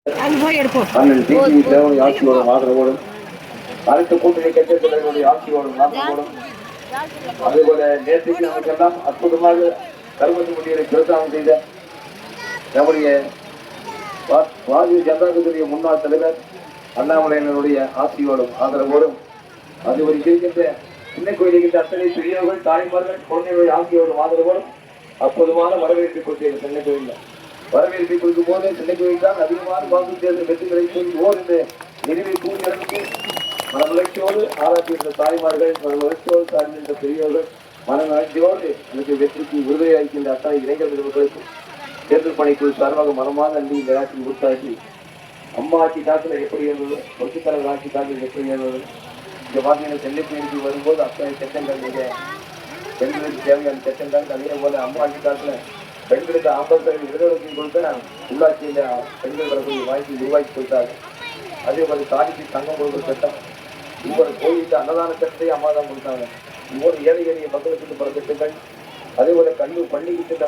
அண்ணன் டிடிவி தேவனுடைய ஆட்சியோடும் ஆதரவோடும் அனைத்து கூட்டணி கட்சி தலைவருடைய ஆட்சியோடும் ஆதரவோடும் அதேபோல நேற்றைக்கு நமக்கெல்லாம் அற்புதமாக கருமத்து முன்னிலை பிரச்சாரம் செய்த நம்முடைய பாரதிய ஜனதா கட்சியுடைய முன்னாள் தலைவர் அண்ணாமலையினருடைய ஆட்சியோடும் ஆதரவோடும் அது ஒரு இருக்கின்ற சின்ன கோயிலுக்கின்ற அத்தனை பெரியவர்கள் தாய்மார்கள் குழந்தைகளுடைய ஆட்சியோடும் ஆதரவோடும் அற்புதமான வரவேற்பை கொடுத்தது சின்ன கோயிலில். வரவேற்பை கொடுக்கும் போது சின்ன கோயில் தான் அதிகமான வாக்கு தேர்தல் வெற்றி கிடைக்கும் என்று நினைவை கூறியவர்களுக்கு மனமலர்ச்சியோடு ஆராய்ச்சி தாய்மார்கள், மனமலர்ச்சியோடு சார்ந்த பெரியவர்கள், மனமலர்ச்சியோடு எனக்கு வெற்றிக்கு உறுதியளிக்கின்ற அத்தனை இளைஞர்களுக்கும் தேர்தல் பணிக்குழு சார்பாக மனமான நன்றி இந்த ஆட்சி உற்சாகி அம்மா ஆட்சி காலத்தில் எப்படி இருந்தது, பொதுத் தலைவர் ஆட்சி காலத்தில் எப்படி இருந்தது, இந்த பார்த்தீங்கன்னா சென்னை கோயிலுக்கு வரும்போது அத்தனை திட்டங்கள் நீங்கள் பெண்களுக்கு தேவையான திட்டங்கள். அதே போல அம்மா ஆட்சி காலத்தில் பெண்களுக்கு 50% விருதுகளை கொடுத்த உள்ளாட்சியில் பெண்கள் வரக்கூடிய வாய்ப்பு உருவாக்கி கொடுத்தாங்க. அதே போல தாலிக்கு தங்கம் கொடுக்குற திட்டம், ஒவ்வொரு கோயிலுக்கு அன்னதான திட்டத்தை அம்மா தான் கொடுத்தாங்க. ஒவ்வொரு ஏழை எளிய மக்களுக்கு பல திட்டங்கள். அதே போல பள்ளிக்கு திட்டம்